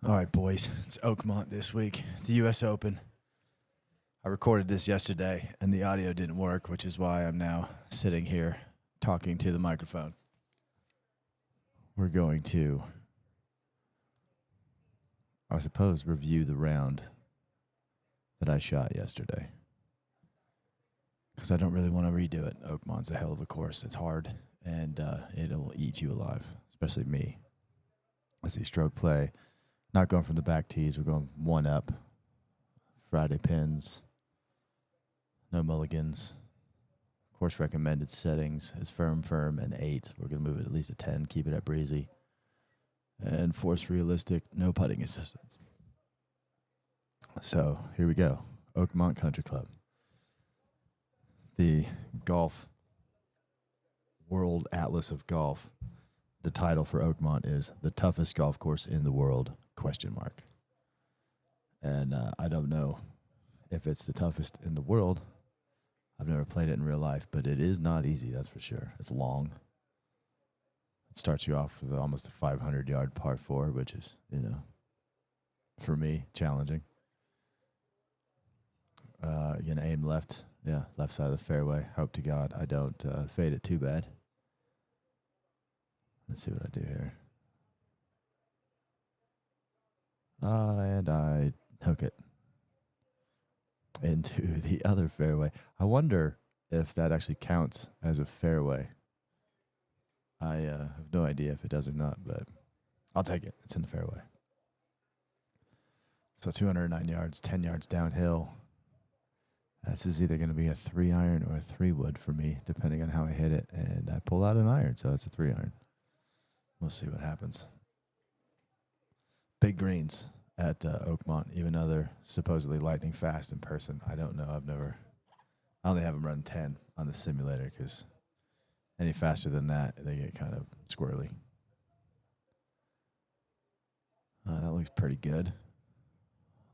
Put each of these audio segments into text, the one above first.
All right, boys. It's Oakmont this week. The U.S. Open. I recorded this yesterday, and the audio didn't work, which is why I'm now sitting here talking to the microphone. We're going to, I suppose, review the round that I shot yesterday. Because I don't really want to redo it. Oakmont's a hell of a course. It's hard, and it'll eat you alive, especially me. I see stroke play. Not going from the back tees. We're going one up. Friday pins. No mulligans. Course recommended settings is firm, and 8. We're going to move it at least a 10. Keep it at breezy. And force realistic. No putting assistance. So here we go. Oakmont Country Club. The golf world atlas of golf. The title for Oakmont is the toughest golf course in the world, ? And I don't know if it's the toughest in the world. I've never played it in real life, but it is not easy, that's for sure. It's long. It starts you off with almost a 500-yard par 4, which is, for me, challenging. You're going to aim left. Yeah, left side of the fairway. Hope to God I don't fade it too bad. Let's see what I do here. And I hook it into the other fairway. I wonder if that actually counts as a fairway. I have no idea if it does or not, but I'll take it. It's in the fairway. So 209 yards, 10 yards downhill. This is either going to be a 3-iron or a 3-wood for me, depending on how I hit it. And I pull out an iron, so it's a 3-iron. We'll see what happens. Big greens at Oakmont, even though they're supposedly lightning fast in person. I don't know. I only have them run 10 on the simulator because any faster than that, they get kind of squirrely. That looks pretty good.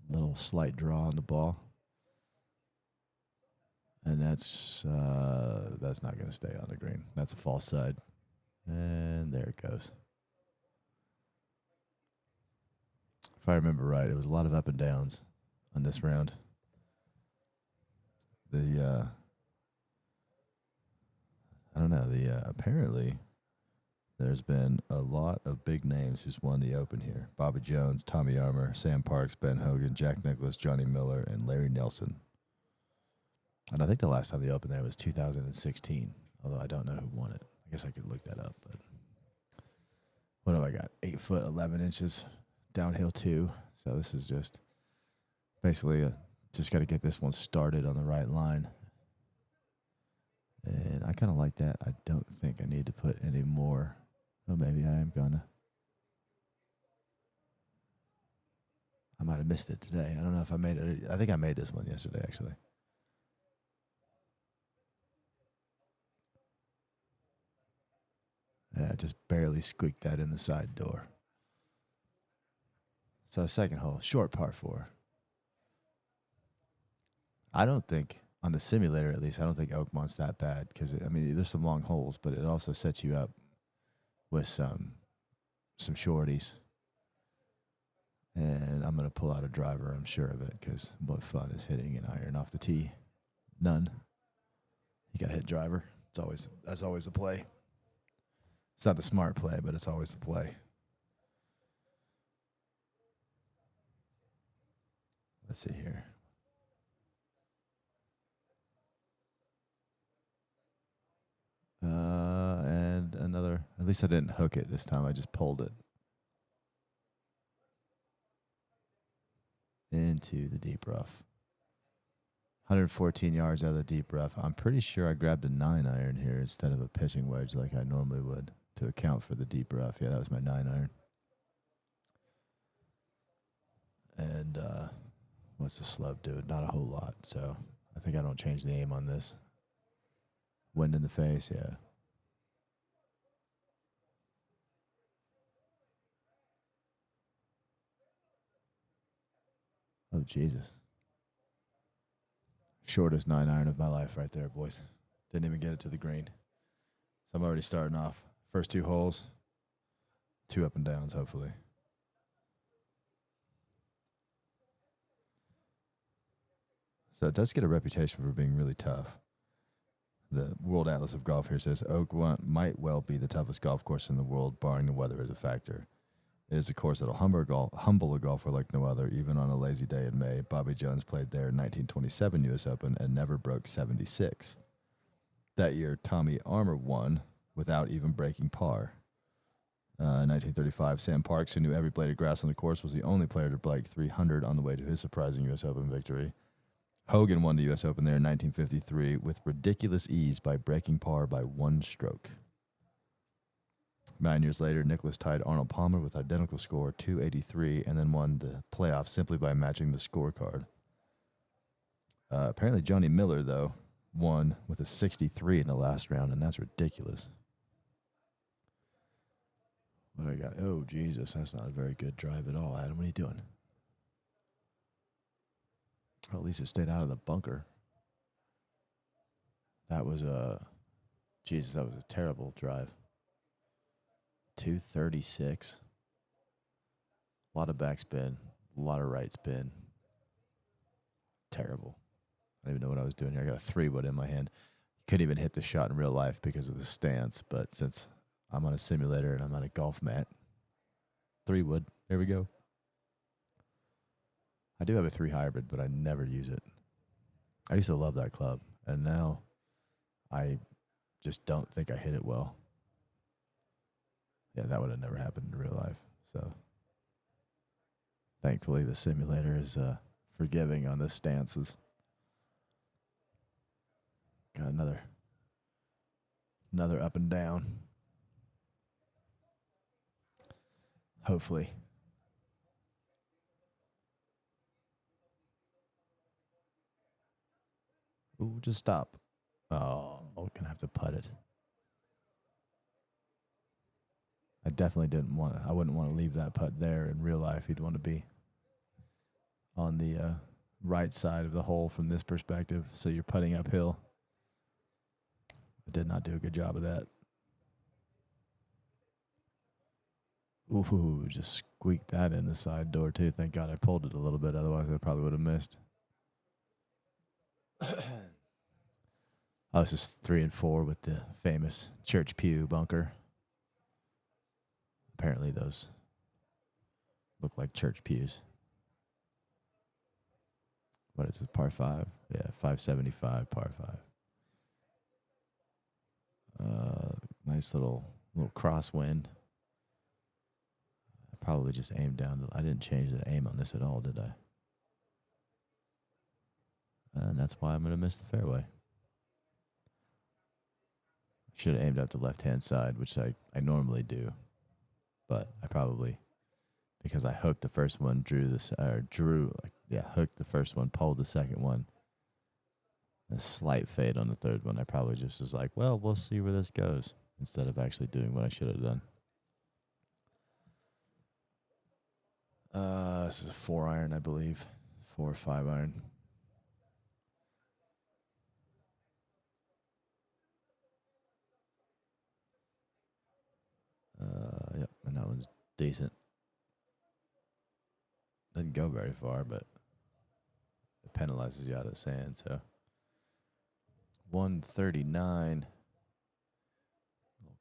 Little slight draw on the ball. And that's not going to stay on the green. That's a false side. And there it goes. If I remember right, it was a lot of up and downs on this round. Apparently there's been a lot of big names who's won the Open here. Bobby Jones, Tommy Armour, Sam Parks, Ben Hogan, Jack Nicklaus, Johnny Miller, and Larry Nelson. And I think the last time the Open there was 2016, although I don't know who won it. I guess I could look that up, but what have I got? 8 foot, 11 inches, downhill 2. So this is just basically just got to get this one started on the right line. And I kind of like that. I don't think I need to put any more. Oh, maybe I am gonna. I might have missed it today. I don't know if I made it. I think I made this one yesterday, actually. Yeah, just barely squeaked that in the side door. So second hole, short par 4. I don't think, on the simulator at least, I don't think Oakmont's that bad because, there's some long holes, but it also sets you up with some shorties. And I'm going to pull out a driver, I'm sure of it, because what fun is hitting an iron off the tee? None. You got to hit driver. That's always the play. It's not the smart play, but it's always the play. Let's see here. And another, at least I didn't hook it this time. I just pulled it into the deep rough. 114 yards out of the deep rough. I'm pretty sure I grabbed a 9-iron here instead of a pitching wedge like I normally would to account for the deep rough. Yeah, that was my 9-iron. And what's the slope do? Not a whole lot. So I think I don't change the aim on this. Wind in the face, yeah. Oh, Jesus. Shortest 9-iron of my life right there, boys. Didn't even get it to the green. So I'm already starting off. First 2 holes, 2 up and downs, hopefully. So it does get a reputation for being really tough. The World Atlas of Golf here says Oakmont might well be the toughest golf course in the world, barring the weather as a factor. It is a course that will humble a golfer like no other, even on a lazy day in May. Bobby Jones played there in 1927 U.S. Open and never broke 76. That year, Tommy Armour won without even breaking par. In 1935, Sam Parks, who knew every blade of grass on the course, was the only player to break 300 on the way to his surprising U.S. Open victory. Hogan won the U.S. Open there in 1953 with ridiculous ease by breaking par by one stroke. 9 years later, Nicklaus tied Arnold Palmer with identical score, 283, and then won the playoff simply by matching the scorecard. Apparently, Johnny Miller, though, won with a 63 in the last round, and that's ridiculous. What do I got? Oh, Jesus, that's not a very good drive at all, Adam. What are you doing? Well, at least it stayed out of the bunker. That was Jesus, that was a terrible drive. 236. A lot of backspin, a lot of right spin. Terrible. I don't even know what I was doing here. I got a 3-wood in my hand. Couldn't even hit the shot in real life because of the stance, but since I'm on a simulator and I'm on a golf mat, 3-wood. There we go. I do have a 3 hybrid, but I never use it. I used to love that club, and now I just don't think I hit it well. Yeah, that would have never happened in real life. So thankfully, the simulator is forgiving on the stances. Got another up and down. Hopefully. Ooh, just stop. Oh, I'm gonna have to putt it. I definitely I wouldn't want to leave that putt there in real life. You'd want to be on the right side of the hole from this perspective, so you're putting uphill. I did not do a good job of that. Ooh, just squeaked that in the side door too. Thank God I pulled it a little bit, otherwise I probably would have missed. This is 3 and 4 with the famous church pew bunker. Apparently those look like church pews. What is it, par 5? Yeah, 575, par 5. Nice little crosswind. I probably just aimed down. I didn't change the aim on this at all, did I? And that's why I'm going to miss the fairway. Should have aimed up the left-hand side, which I normally do. But I probably, because I hooked the first one, hooked the first one, pulled the second one. A slight fade on the third one. I probably just was like, well, we'll see where this goes, instead of actually doing what I should have done. This is a 4-iron, I believe. 4 or 5-iron. Yep, and that one's decent. Doesn't go very far, but it penalizes you out of the sand, so 139.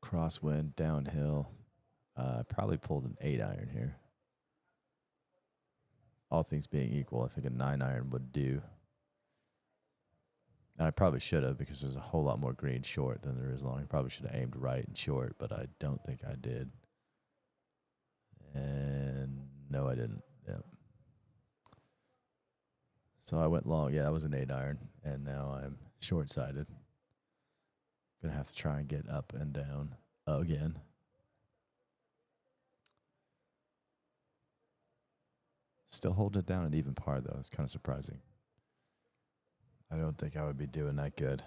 Crosswind, downhill. Probably pulled an 8-iron here. All things being equal, I think a 9-iron would do. And I probably should have, because there's a whole lot more green short than there is long. I probably should have aimed right and short, but I don't think I did. And no, I didn't. Yep. So I went long. Yeah, that was an 8-iron, and now I'm short-sided. Gonna have to try and get up and down again. Still holding it down at even par, though. It's kind of surprising. I don't think I would be doing that good.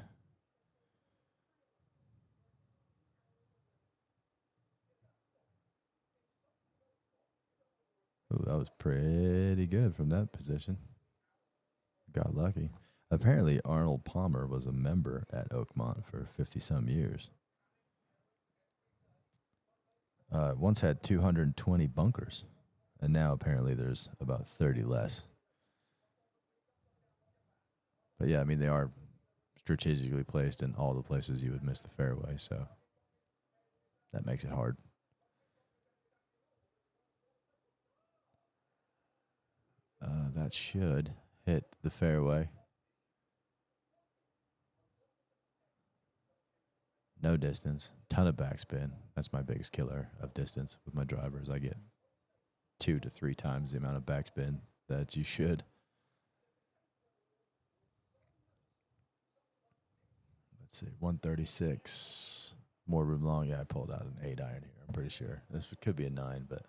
Ooh, that was pretty good from that position. Got lucky. Apparently, Arnold Palmer was a member at Oakmont for 50-some years. Once had 220 bunkers, and now apparently there's about 30 less. But yeah, I mean, they are strategically placed in all the places you would miss the fairway, so that makes it hard. That should hit the fairway. No distance, ton of backspin. That's my biggest killer of distance with my drivers. I get 2 to 3 times the amount of backspin that you should. Let's see, 136. More room long. Yeah, I pulled out an 8 iron here. I'm pretty sure. This could be a 9, but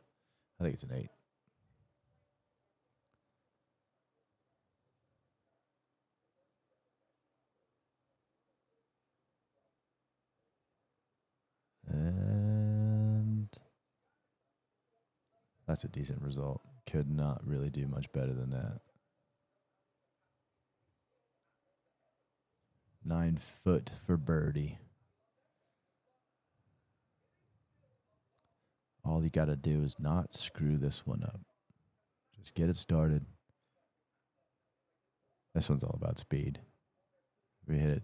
I think it's an 8. And that's a decent result. Could not really do much better than that. 9 foot for birdie. All you got to do is not screw this one up. Just get it started. This one's all about speed. If we hit it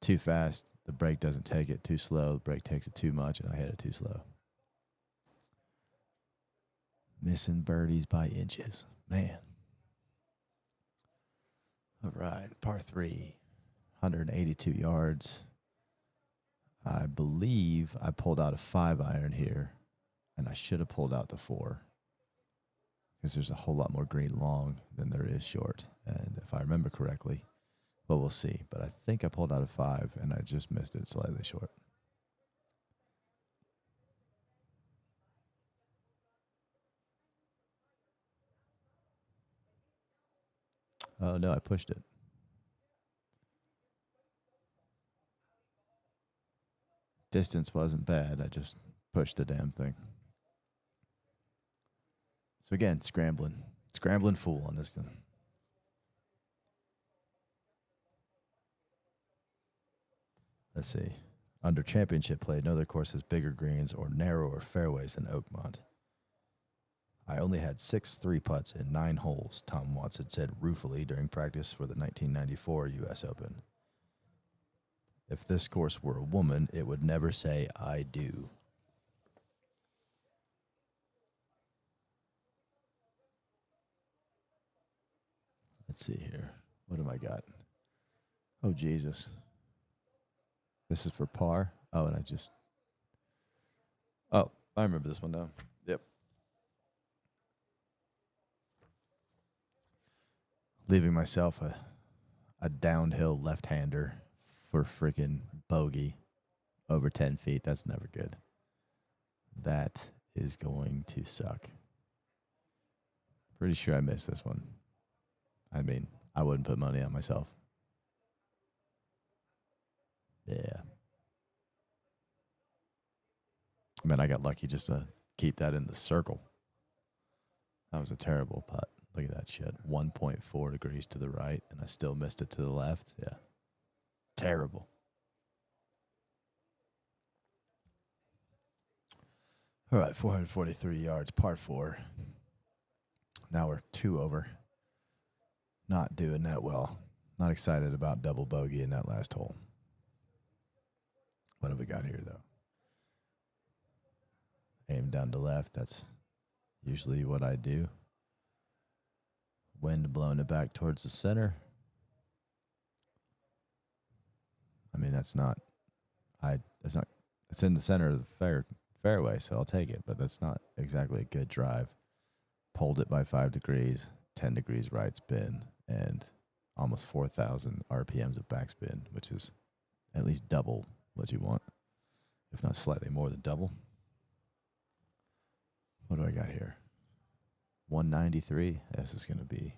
too fast, the brake doesn't take it. Too slow, the brake takes it too much, and I hit it too slow. Missing birdies by inches. Man. All right, par 3, 182 yards. I believe I pulled out a 5 iron here, and I should have pulled out the 4 because there's a whole lot more green long than there is short. And if I remember correctly, well, we'll see. But I think I pulled out a 5, and I just missed it slightly short. Oh, no, I pushed it. Distance wasn't bad. I just pushed the damn thing. So again, scrambling. Scrambling fool on this thing. Let's see. Under championship play, no other course has bigger greens or narrower fairways than Oakmont. I only had 6 3-putts in 9 holes, Tom Watson said ruefully during practice for the 1994 U.S. Open. If this course were a woman, it would never say, I do. Let's see here. What have I got? Oh, Jesus. This is for par? Oh, and Oh, I remember this one now. Yep. Leaving myself a downhill left-hander for freaking bogey over 10 feet. That's never good. That is going to suck. Pretty sure I missed this one. I mean, I wouldn't put money on myself. Yeah. I mean, I got lucky just to keep that in the circle. That was a terrible putt. Look at that shit. 1.4 degrees to the right, and I still missed it to the left. Yeah. Terrible. All right, 443 yards, par 4. Now we're 2 over. Not doing that well. Not excited about double bogey in that last hole. What have we got here, though? Aim down to left. That's usually what I do. Wind blowing it back towards the center. I mean, it's in the center of the fairway, so I'll take it, but that's not exactly a good drive. Pulled it by 5 degrees, 10 degrees right spin, and almost 4,000 RPMs of backspin, which is at least double what you want, if not slightly more than double. What do I got here? 193. This is going to be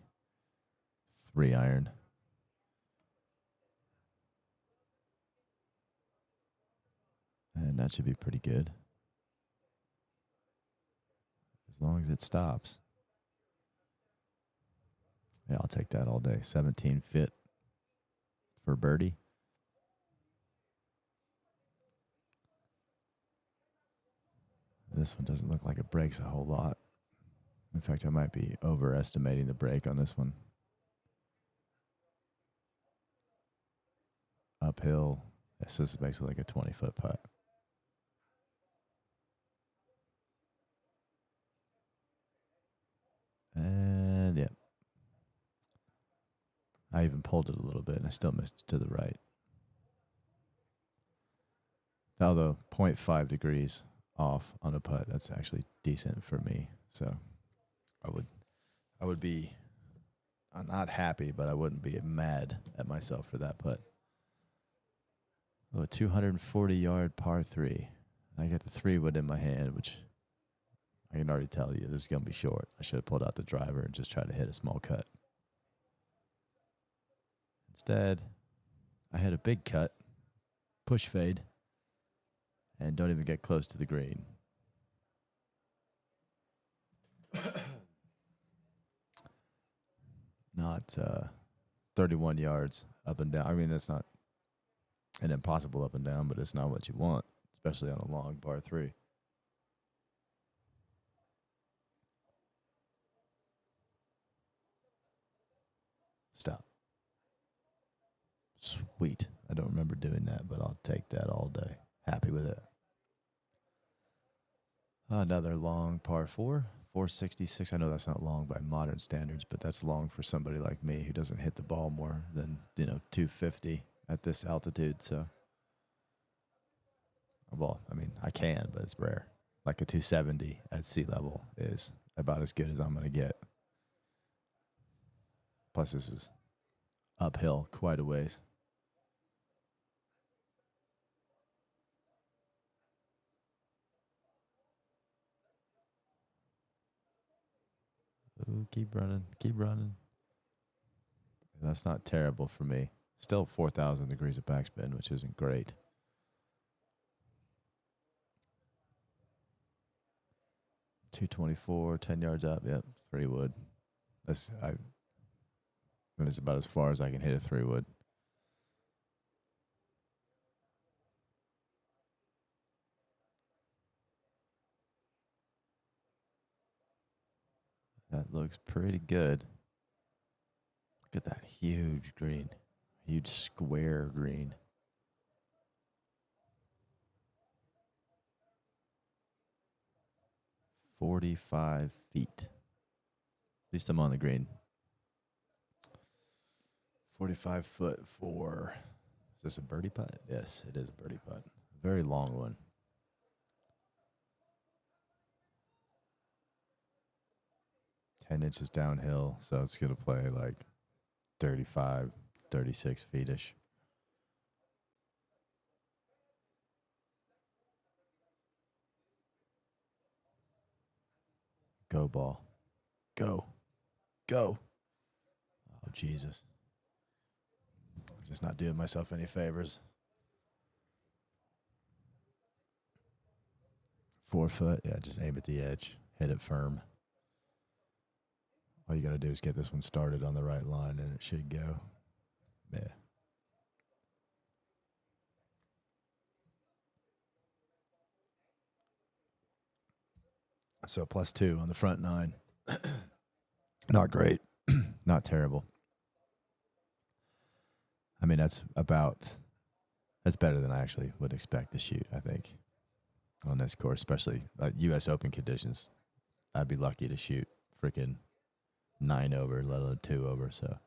3 iron. And that should be pretty good. As long as it stops. Yeah, I'll take that all day. 17 fit for birdie. This one doesn't look like it breaks a whole lot. In fact, I might be overestimating the break on this one. uphill. This is basically like a 20-foot putt. And yeah. I even pulled it a little bit, and I still missed it to the right. Although 0.5 degrees off on a putt, that's actually decent for me. So I would be not happy, but I wouldn't be mad at myself for that putt. Oh, a 240-yard par 3. I got the 3-wood in my hand, which I can already tell you this is going to be short. I should have pulled out the driver and just tried to hit a small cut. Instead, I hit a big cut, push fade, and don't even get close to the green. Not 31 yards up and down. I mean, it's not an impossible up and down, but it's not what you want, especially on a long par 3. Stop. Sweet. I don't remember doing that, but I'll take that all day. Happy with it. Another long par 4, 466. I know that's not long by modern standards, but that's long for somebody like me who doesn't hit the ball more than, 250 at this altitude. So, well, I mean, I can, but it's rare. Like a 270 at sea level is about as good as I'm going to get. Plus, this is uphill quite a ways. Ooh, keep running, keep running. That's not terrible for me. Still 4,000 degrees of backspin, which isn't great. .224, 10 yards up. Yep, 3-wood. That's about as far as I can hit a 3-wood. That looks pretty good. Look at that huge green. Huge square green. .45 feet. At least I'm on the green. 45 foot for... Is this a birdie putt? Yes, it is a birdie putt. Very long one. .10 inches downhill, so it's going to play like 35, 36 feet-ish. Go ball. Go. Go. Oh, Jesus. I'm just not doing myself any favors. 4 foot. Yeah, just aim at the edge. Hit it firm. All you got to do is get this one started on the right line, and it should go. Yeah. So +2 on the front 9. Not great. Not terrible. I mean, that's better than I actually would expect to shoot, I think, on this course, especially U.S. Open conditions. I'd be lucky to shoot freaking 9 over, let alone 2 over, so.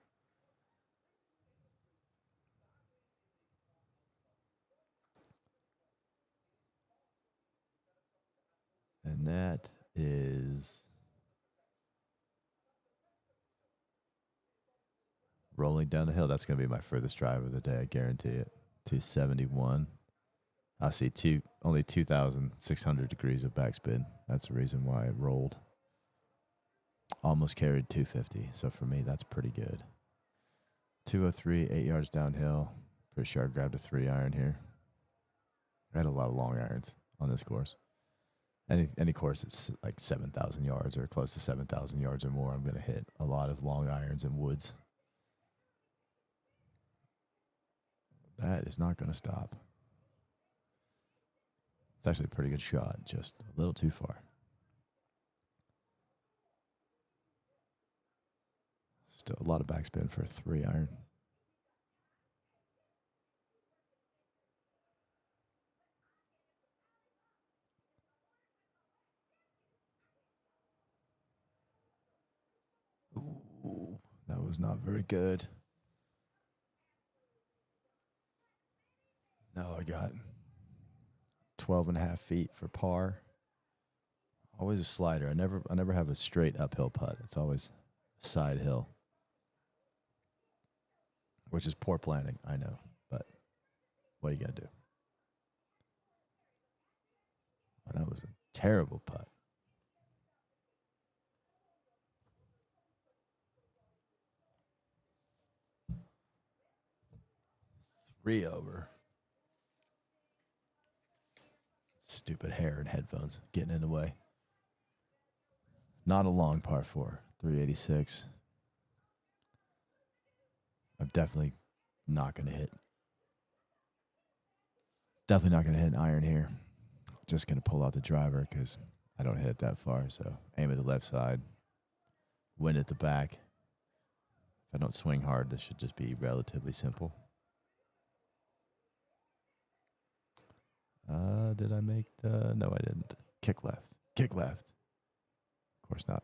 And that is rolling down the hill. That's going to be my furthest drive of the day, I guarantee it. 271. I see only 2,600 degrees of backspin. That's the reason why it rolled. Almost carried 250. So for me, that's pretty good. 203, 8 yards downhill. Pretty sure I grabbed a 3-iron here. I had a lot of long irons on this course. Any course that's like 7,000 yards or close to 7,000 yards or more, I'm going to hit a lot of long irons and woods. That is not going to stop. It's actually a pretty good shot, just a little too far. Still a lot of backspin for a 3-iron. was not very good. No, I got 12 and a half feet for par. Always a slider. I never have a straight uphill putt. It's always a side hill, which is poor planning, I know. But what are you going to do? Oh, that was a terrible putt. Three over. Stupid hair and headphones getting in the way. Not a long par 4, 386. I'm definitely not going to hit. Definitely not going to hit an iron here. Just going to pull out the driver because I don't hit it that far. So aim at the left side. Wind at the back. If I don't swing hard, this should just be relatively simple. Did I make the... No, I didn't. Kick left. Kick left. Of course not.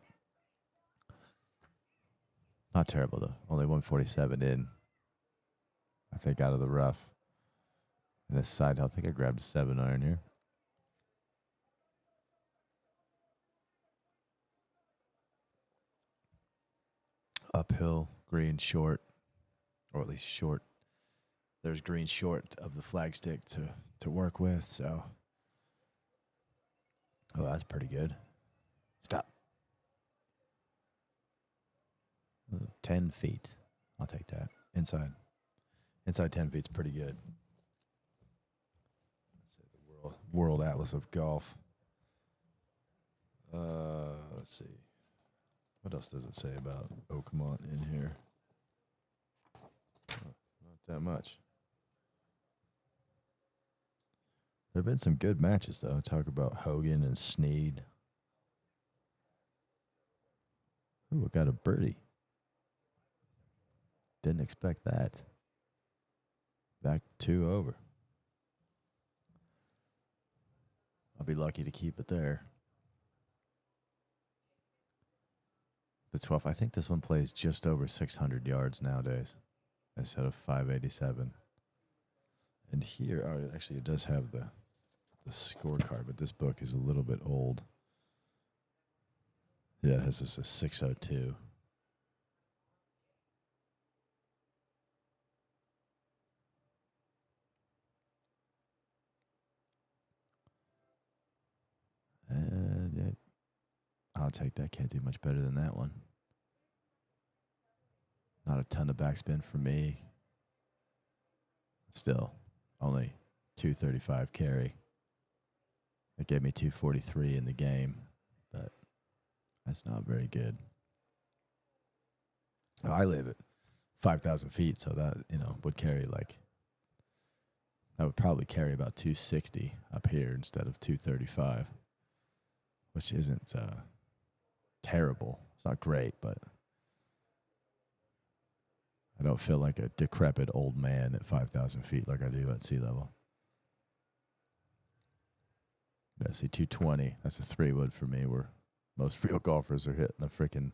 Not terrible, though. Only 147 in. I think out of the rough. And this side, I think I grabbed a 7 iron here. Uphill, green short, or at least short. There's green short of the flagstick to work with, so. Oh, that's pretty good. Stop. 10 feet. I'll take that. Inside 10 feet's pretty good. Let's see, the World Atlas of Golf. Let's see. What else does it say about Oakmont in here? Oh, not that much. There have been some good matches, though. Talk about Hogan and Snead. Ooh, I got a birdie. Didn't expect that. Back 2 over. I'll be lucky to keep it there. The 12th, I think this one plays just over 600 yards nowadays instead of 587. And here, actually, it does have the scorecard, but this book is a little bit old. Yeah, it has this a 602. And yeah, I'll take that. Can't do much better than that one. Not a ton of backspin for me. Still, only 235 carry. That gave me 243 in the game, but that's not very good. I live at 5,000 feet, so that, would carry I would probably carry about 260 up here instead of 235, which isn't terrible. It's not great, but I don't feel like a decrepit old man at 5,000 feet like I do at sea level. Yeah, see, 220. That's a 3-wood for me, where most real golfers are hitting a freaking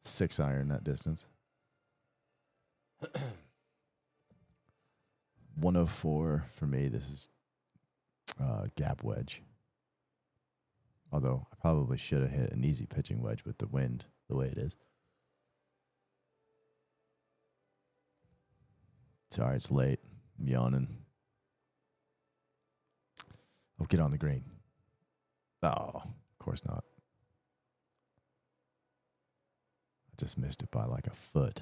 6 iron that distance. 104 for me. This is gap wedge. Although I probably should have hit an easy pitching wedge with the wind the way it is. Sorry, it's late. I'm yawning. Oh, get on the green. Oh, of course not. I just missed it by like a foot.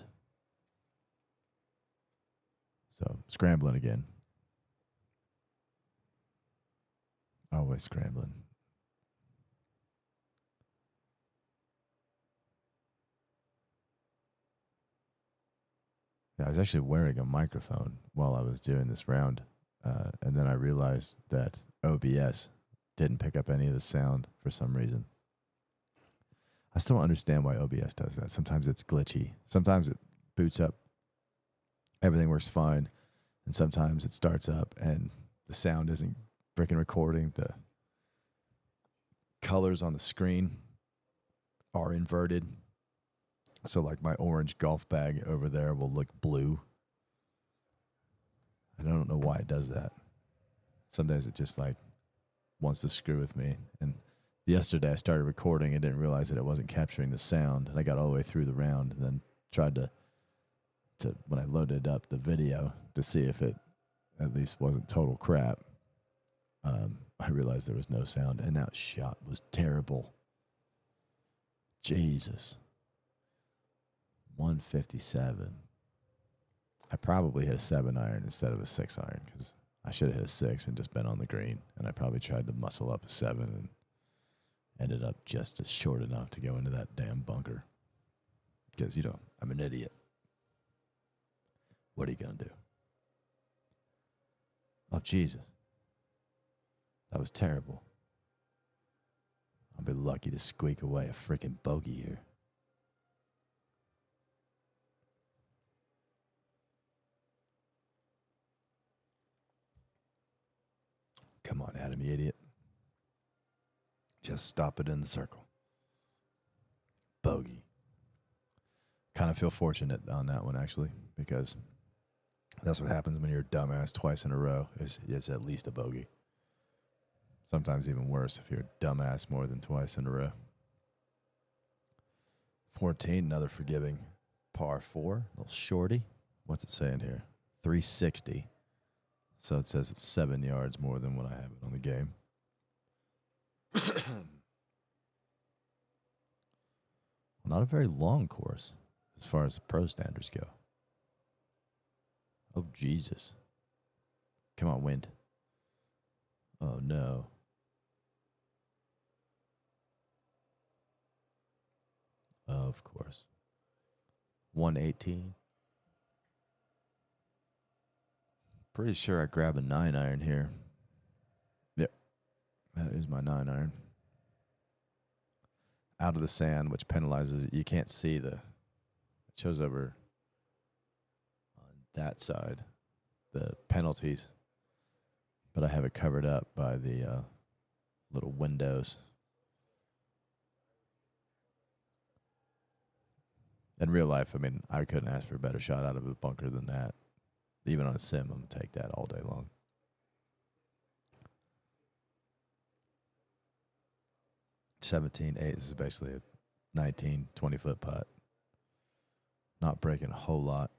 So, scrambling again. Always scrambling. Yeah, I was actually wearing a microphone while I was doing this round. And then I realized that OBS didn't pick up any of the sound for some reason. I still don't understand why OBS does that. Sometimes it's glitchy. Sometimes it boots up. Everything works fine. And sometimes it starts up and the sound isn't freaking recording. The colors on the screen are inverted. So like my orange golf bag over there will look blue. And I don't know why it does that. Some days it just like wants to screw with me. And yesterday I started recording and didn't realize that it wasn't capturing the sound. And I got all the way through the round and then tried to when I loaded up the video to see if it at least wasn't total crap. I realized there was no sound, and that shot was terrible. Jesus. 157. I probably hit a 7-iron instead of a 6-iron because I should have hit a 6 and just been on the green, and I probably tried to muscle up a 7 and ended up just as short enough to go into that damn bunker because, I'm an idiot. What are you going to do? Oh, Jesus. That was terrible. I'll be lucky to squeak away a freaking bogey here. Come on, Adam, you idiot. Just stop it in the circle. Bogey. Kind of feel fortunate on that one, actually, because that's what happens when you're a dumbass twice in a row. It's at least a bogey. Sometimes even worse if you're a dumbass more than twice in a row. 14, another forgiving par 4, little shorty. What's it saying here? 360. So it says it's 7 yards more than what I have it on the game. Not a very long course as far as the pro standards go. Oh, Jesus. Come on, wind. Oh, no. Of course. 118. Pretty sure I grab a 9-iron here. Yep. That is my 9-iron. Out of the sand, which penalizes it. You can't see it shows over on that side, the penalties. But I have it covered up by the little windows. In real life, I couldn't ask for a better shot out of a bunker than that. Even on a sim, I'm going to take that all day long. $17.8. This is basically a 19, 20-foot putt. Not breaking a whole lot.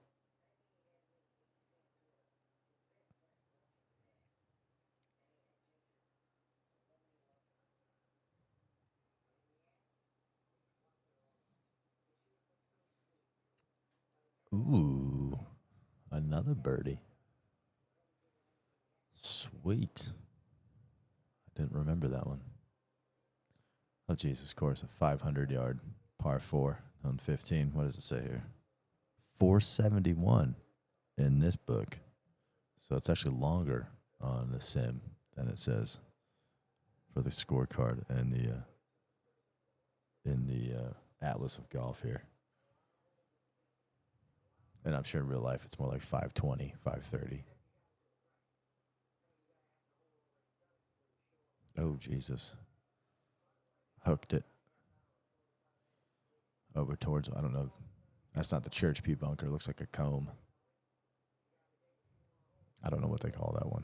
Ooh, another birdie. Sweet. I didn't remember that one. Oh, Jesus, of course, a 500-yard par 4 on 15. What does it say here? 471 in this book. So it's actually longer on the sim than it says for the scorecard and in the Atlas of Golf here. And I'm sure in real life it's more like 520, 530. Oh, Jesus. Hooked it over towards, I don't know. That's not the Church Pew bunker. It looks like a comb. I don't know what they call that one.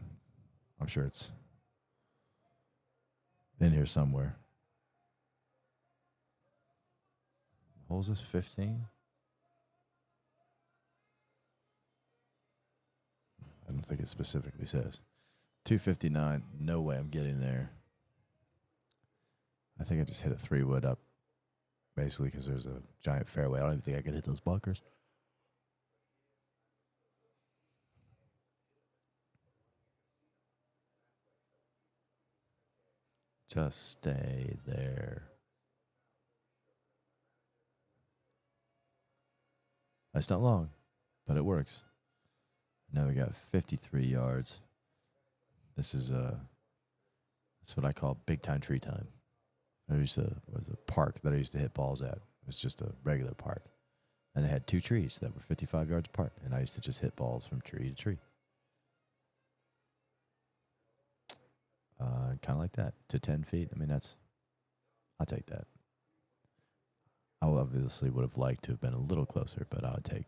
I'm sure it's in here somewhere. Holes is 15? I don't think it specifically says. 259. No way I'm getting there. I think I just hit a 3-wood up, basically, because there's a giant fairway. I don't even think I could hit those bunkers. Just stay there. It's not long, but it works. Now we got 53 yards. This is that's what I call big time tree time. There was a park that I used to hit balls at. It was just a regular park. And they had 2 trees that were 55 yards apart. And I used to just hit balls from tree to tree. Kind of like that, to 10 feet. I'll take that. I obviously would have liked to have been a little closer, but I would take,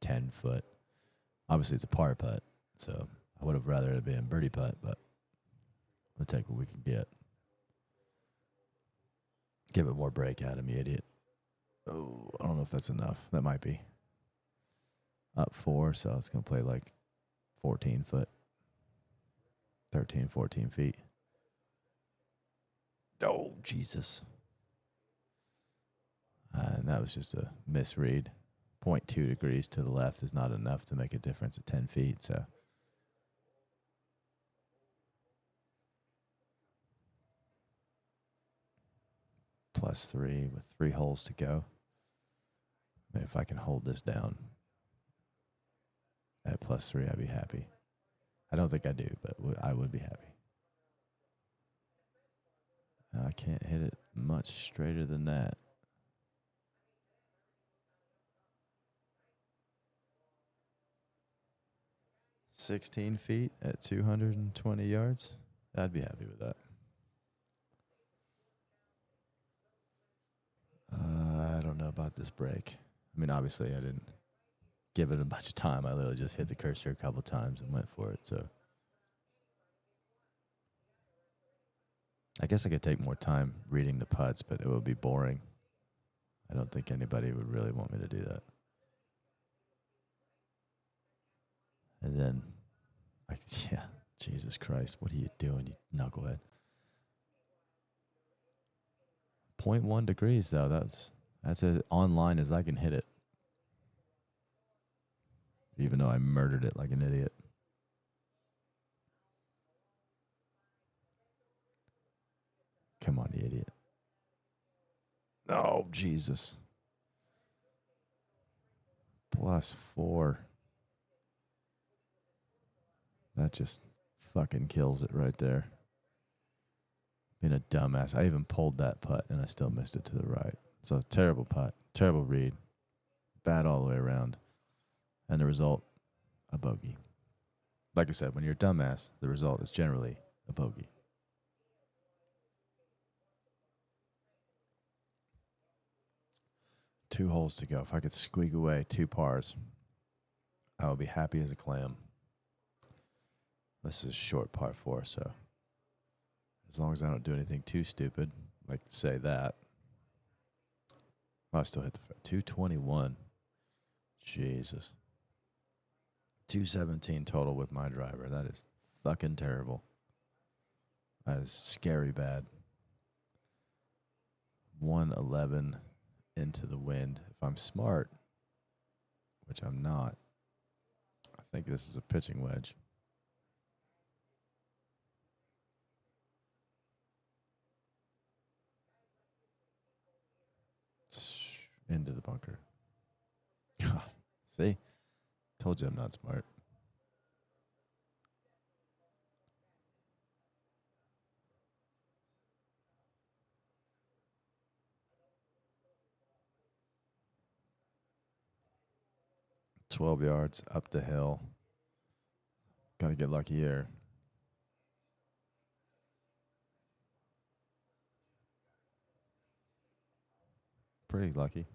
10 foot. Obviously, it's a par putt, so I would have rather it been a birdie putt, but we'll take what we can get. Give it more break, Adam, you idiot. Oh, I don't know if that's enough. That might be. Up 4, so it's going to play like 14 foot. 13, 14 feet. Oh, Jesus. And that was just a misread. 0.2 degrees to the left is not enough to make a difference at 10 feet, so. +3 with 3 holes to go. I mean, if I can hold this down at +3, I'd be happy. I don't think I do, but I would be happy. I can't hit it much straighter than that. $16 feet at 220 yards. I'd be happy with that. I don't know about this break. I mean, obviously, I didn't give it a bunch of time. I literally just hit the cursor a couple times and went for it. So I guess I could take more time reading the putts, but it would be boring. I don't think anybody would really want me to do that. And then, Jesus Christ, what are you doing, you knucklehead? 0.1 degrees, though. That's as online as I can hit it. Even though I murdered it like an idiot. Come on, you idiot. Oh, Jesus. +4. That just fucking kills it right there. Being a dumbass. I even pulled that putt and I still missed it to the right. So terrible putt. Terrible read. Bad all the way around. And the result, a bogey. Like I said, when you're a dumbass, the result is generally a bogey. Two holes to go. If I could squeak away 2 pars, I would be happy as a clam. This is a short par 4, so as long as I don't do anything too stupid, like say that. Oh, I still hit the 221. Jesus. 217 total with my driver. That is fucking terrible. That is scary bad. 111 into the wind. If I'm smart, which I'm not, I think this is a pitching wedge. Into the bunker. God, see? Told you I'm not smart. $12 yards up the hill. Got to get lucky here. Pretty lucky.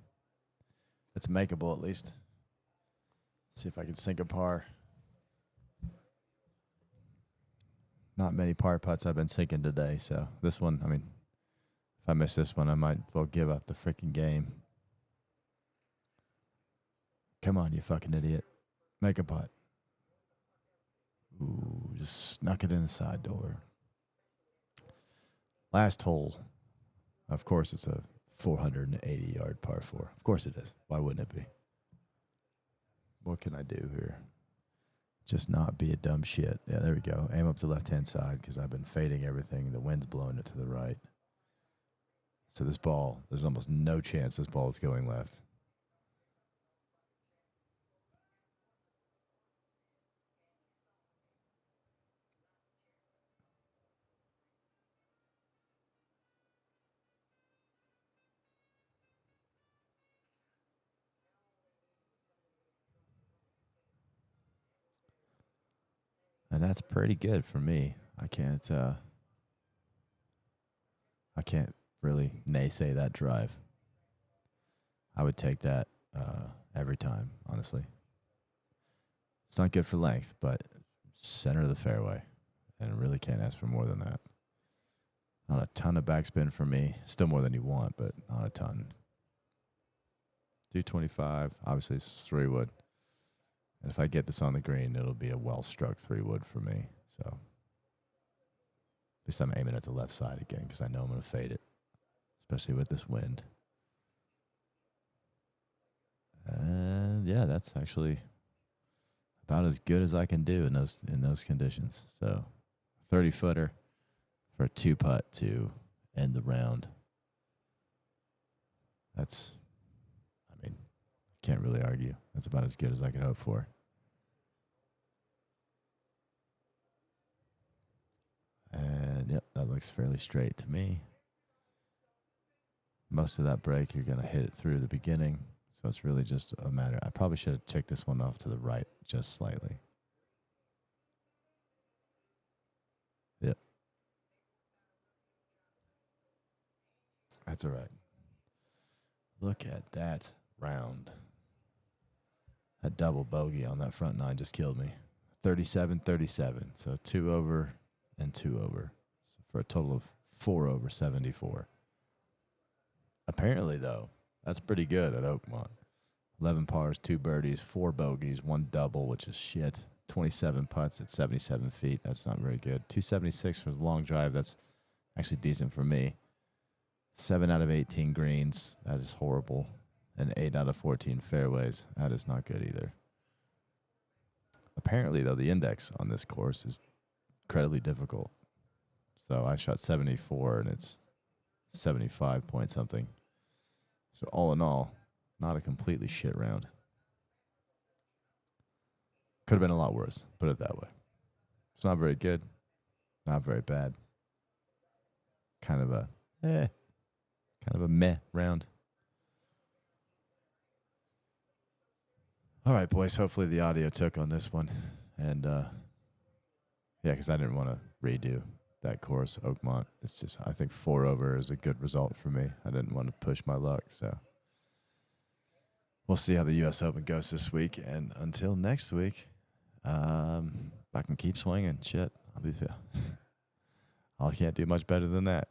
It's makeable at least. Let's see if I can sink a par. Not many par putts I've been sinking today, so this one, I mean, if I miss this one, I might well give up the freaking game. Come on, you fucking idiot. Make a putt. Ooh, just snuck it in the side door. Last hole. Of course, it's a 480-yard par 4. Of course it is. Why wouldn't it be? What can I do here? Just not be a dumb shit. Yeah, there we go. Aim up the left-hand side because I've been fading everything. The wind's blowing it to the right. So this ball, there's almost no chance this ball is going left. And that's pretty good for me. I can't really naysay that drive. I would take that every time, honestly. It's not good for length, but center of the fairway. And really can't ask for more than that. Not a ton of backspin for me. Still more than you want, but not a ton. 225. Obviously, it's 3-wood. And if I get this on the green, it'll be a well-struck 3-wood for me. So at least I'm aiming at the left side again because I know I'm going to fade it, especially with this wind. And yeah, that's actually about as good as I can do in those conditions. So 30-footer for a 2-putt to end the round. That's, I mean, can't really argue. That's about as good as I could hope for. And yep, that looks fairly straight to me. Most of that break, you're going to hit it through the beginning. So it's really just a matter. I probably should have checked this one off to the right just slightly. Yep. That's all right. Look at that round. That double bogey on that front nine just killed me. 37-37. So 2 over and 2 over. So for a total of 4 over 74. Apparently, though, that's pretty good at Oakmont. 11 pars, 2 birdies, 4 bogeys, 1 double, which is shit. 27 putts at 77 feet. That's not very good. 276 for the long drive. That's actually decent for me. 7 out of 18 greens. That is horrible. And 8 out of 14 fairways. That is not good either. Apparently, though, the index on this course is incredibly difficult. So I shot 74, and it's 75 point something. So all in all, not a completely shit round. Could have been a lot worse, put it that way. It's not very good, not very bad. Kind of a meh round. All right, boys. Hopefully the audio took on this one. And yeah, because I didn't want to redo that course, Oakmont. It's just, I think 4 over is a good result for me. I didn't want to push my luck, so we'll see how the U.S. Open goes this week. And until next week, I can keep swinging. Shit, I can't do much better than that.